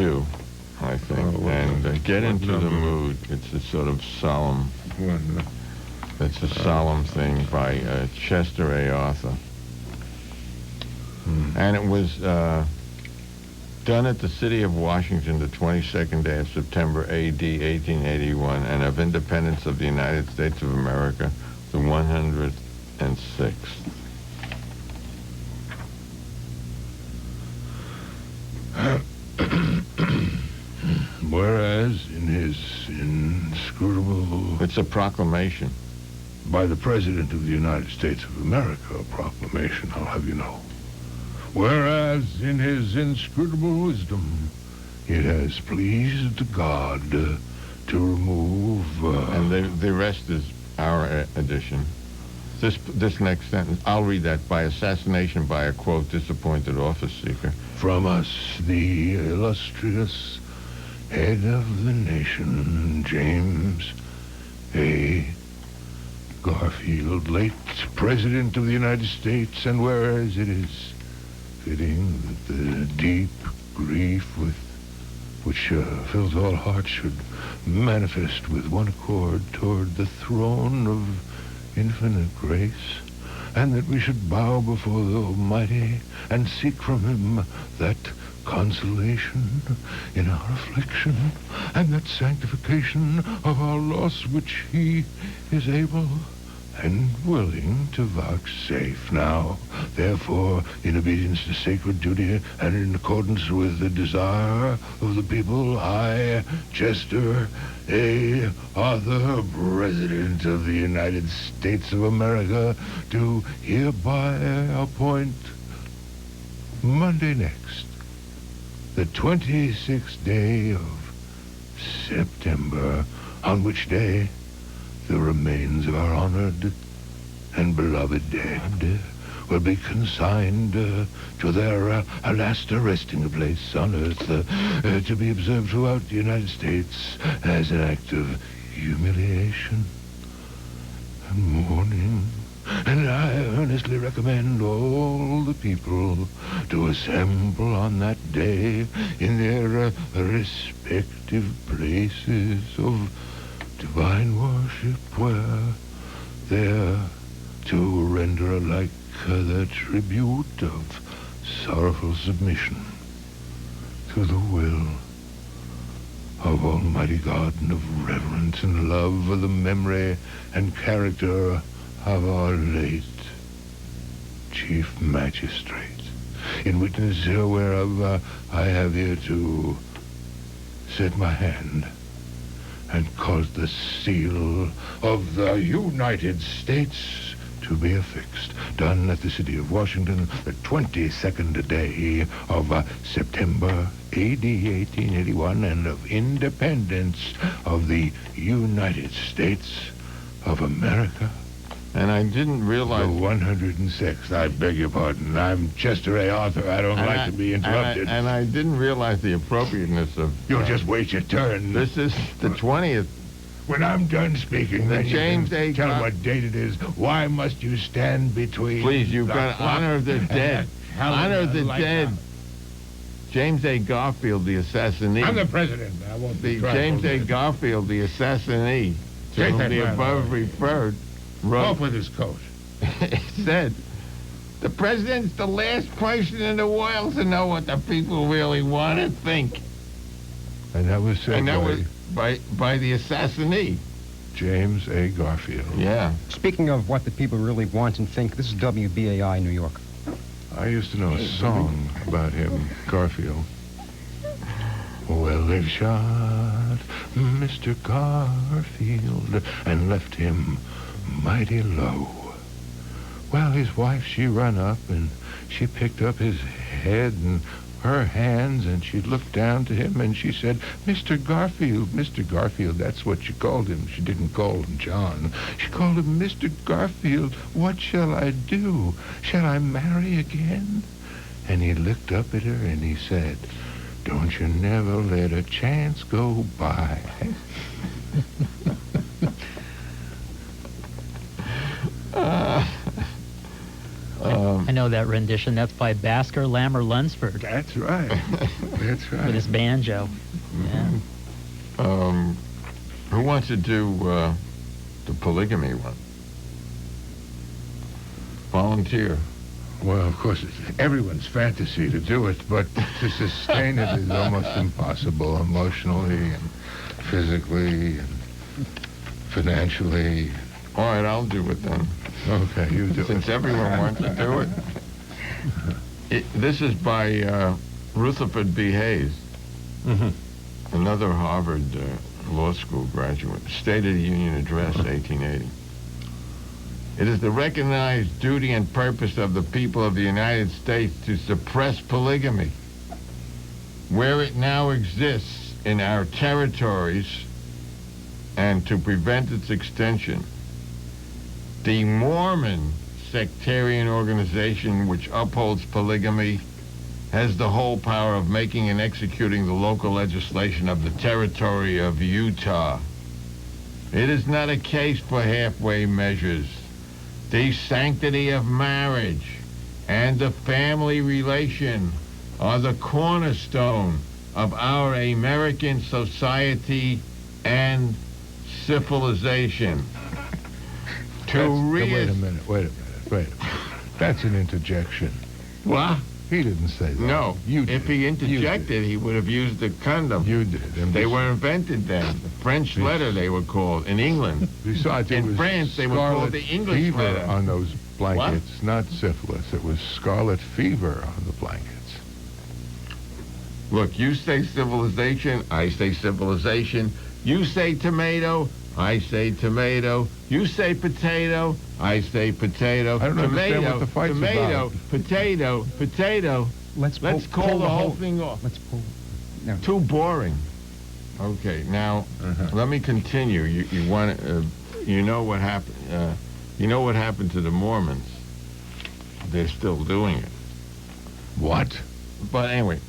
2, I think. Get into the mood. It's a sort of solemn... It's a solemn thing by Chester A. Arthur. And it was done at the city of Washington the 22nd day of September A.D. 1881, and of independence of the United States of America, the 106th. Whereas in his inscrutable... It's a proclamation. By the President of the United States of America, a proclamation, I'll have you know. Whereas in his inscrutable wisdom, it has pleased God to remove... And the rest is our edition. This next sentence, I'll read that. By assassination by a, quote, disappointed office seeker. From us, the illustrious head of the nation, James A. Garfield, late President of the United States, and whereas it is fitting that the deep grief with which fills all hearts should manifest with one accord toward the throne of infinite grace, and that we should bow before the Almighty and seek from him that consolation in our affliction and that sanctification of our loss which he is able and willing to vouchsafe now. Therefore, in obedience to sacred duty and in accordance with the desire of the people, I, Chester A. Arthur, President of the United States of America, do hereby appoint Monday next, the 26th day of September, on which day the remains of our honored and beloved dead will be consigned to their last resting place on earth, to be observed throughout the United States as an act of humiliation and mourning. And I earnestly recommend all the people to assemble on that day in their respective places of divine worship, where they're to render alike the tribute of sorrowful submission to the will of Almighty God and of reverence and love for the memory and character of our late Chief Magistrate, in witness whereof I have here to set my hand and cause the seal of the United States to be affixed, done at the city of Washington, the 22nd day of September, A.D. 1881, and of independence of the United States of America. And I didn't realize... The 106th, I beg your pardon. I'm Chester A. Arthur. I don't like to be interrupted. And I didn't realize the appropriateness of... You'll just wait your turn. This is the 20th. When I'm done speaking, then James A. tell them what date it is. Why must you stand between... Please, you've got to honor the dead. Honor the dead. James A. Garfield, the assassinee. I'm the president. I won't be James A. Garfield, the assassinee, to whom the above referred, wrote... Off with his coat. It said, the president's the last person in the world to know what the people really want to think. And that was said by the assassinee. James A. Garfield. Yeah. Speaking of what the people really want and think, this is WBAI New York. I used to know a song about him, Garfield. Well, they've shot Mr. Garfield and left him mighty low. Well, his wife, she run up and she picked up his head and her hands, and she looked down to him and she said, Mr. Garfield, that's what she called him. She didn't call him John. She called him Mr. Garfield. What shall I do? Shall I marry again? And he looked up at her and he said, don't you never let a chance go by. I know that rendition. That's by Basker Lammer Lunsford. That's right. That's right. With his banjo. Yeah. Who wants to do the polygamy one? Volunteer. Well, of course, it's everyone's fantasy to do it, but to sustain it is almost impossible emotionally and physically and financially. All right, I'll do it then. Okay, you do it. Since everyone wants to do it. This is by Rutherford B. Hayes, another Harvard Law School graduate. State of the Union Address, 1880. It is the recognized duty and purpose of the people of the United States to suppress polygamy where it now exists in our territories and to prevent its extension. The Mormon sectarian organization which upholds polygamy has the whole power of making and executing the local legislation of the territory of Utah. It is not a case for halfway measures. The sanctity of marriage and the family relation are the cornerstone of our American society and civilization. Wait a minute. That's an interjection. What? He didn't say that. No. You did. If he interjected, he would have used the condom. You did. They were invented then. The French letter, they were called, in England. Besides, in France, they were called the English fever letter. on those blankets, not syphilis. It was scarlet fever on the blankets. Look, you say civilization, I say civilization. You say tomato, I say tomato. You say potato, I say potato. I don't understand what the fight's about. Potato. Let's call the whole thing off. Let's pull. No. Too boring. Okay, now let me continue. You want you know what happened? You know what happened to the Mormons? They're still doing it. What? But anyway,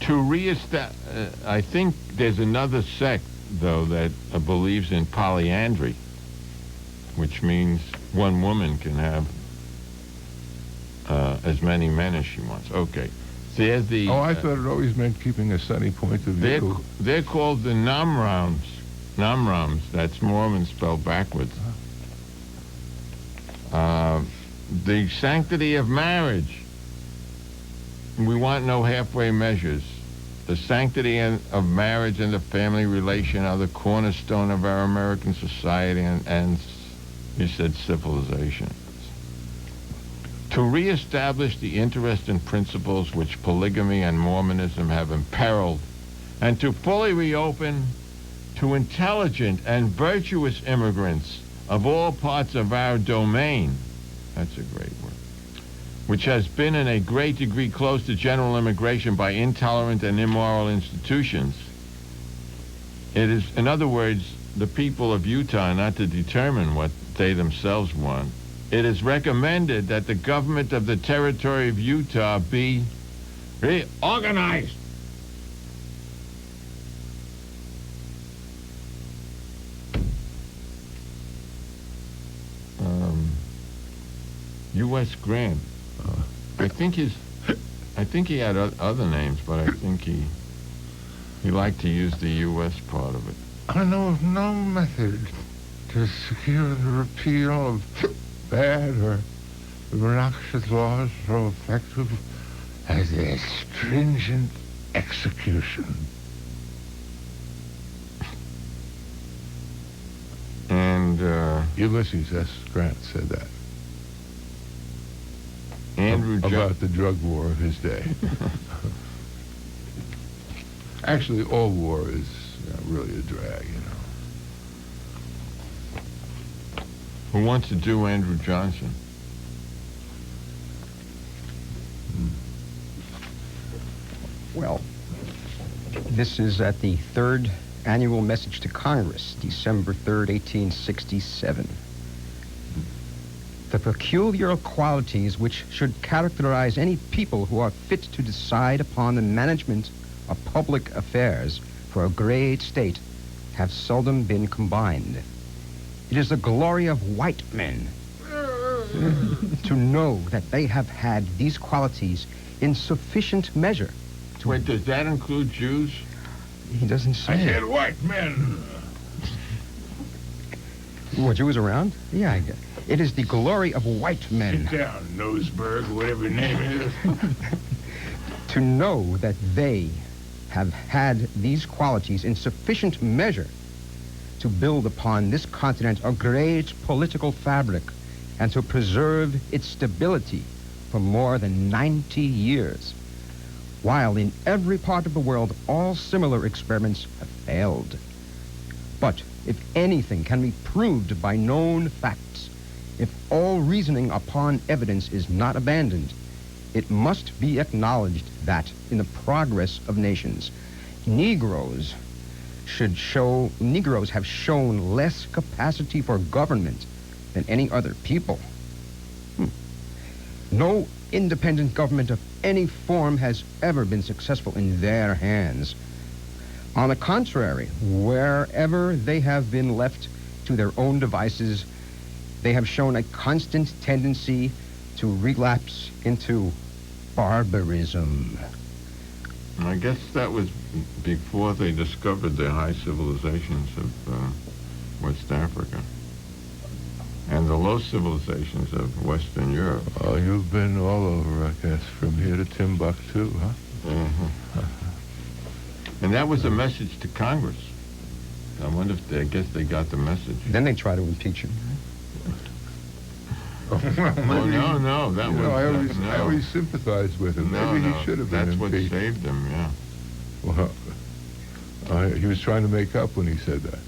to reestablish, I think there's another sect though that believes in polyandry, which means one woman can have as many men as she wants. Okay. So there's the... I thought it always meant keeping a sunny point of view. They're called the Namrams. Namrams, that's Mormon spelled backwards. The sanctity of marriage. We want no halfway measures. The sanctity of marriage and the family relation are the cornerstone of our American society and you said civilization. To reestablish the interests and principles which polygamy and Mormonism have imperiled, and to fully reopen to intelligent and virtuous immigrants of all parts of our domain, that's a great word, which has been in a great degree close to general immigration by intolerant and immoral institutions. It is, in other words, the people of Utah not to determine what they themselves want. It is recommended that the government of the territory of Utah be reorganized. U.S. Grant. I think he had other names, but I think he liked to use the U.S. part of it. I know of no method to secure the repeal of bad or obnoxious laws so effective as their stringent execution. And Ulysses S. Grant said that. About the drug war of his day. Actually, all war is really a drag, you know. Who wants to do Andrew Johnson? Well, this is at the third annual message to Congress, December 3rd, 1867. The peculiar qualities which should characterize any people who are fit to decide upon the management of public affairs for a great state have seldom been combined. It is the glory of white men to know that they have had these qualities in sufficient measure. Wait, does that include Jews? He doesn't say. I said white men. Were Jews around? Yeah, I guess. It is the glory of white men. Sit down, Noseberg, whatever your name is. To know that they have had these qualities in sufficient measure to build upon this continent a great political fabric and to preserve its stability for more than 90 years, while in every part of the world all similar experiments have failed. But if anything can be proved by known facts, if all reasoning upon evidence is not abandoned, it must be acknowledged that in the progress of nations, Negroes have shown less capacity for government than any other people. No independent government of any form has ever been successful in their hands. On the contrary, wherever they have been left to their own devices, they have shown a constant tendency to relapse into barbarism. I guess that was before they discovered the high civilizations of West Africa and the low civilizations of Western Europe. Oh, you've been all over, I guess, from here to Timbuktu, huh? Uh-huh. And that was a message to Congress. I wonder if I guess they got the message. Then they try to impeach him. Oh, no, that was... I always sympathized with him. No, Maybe he should have been that's what impeached. saved him, yeah. Well, he was trying to make up when he said that.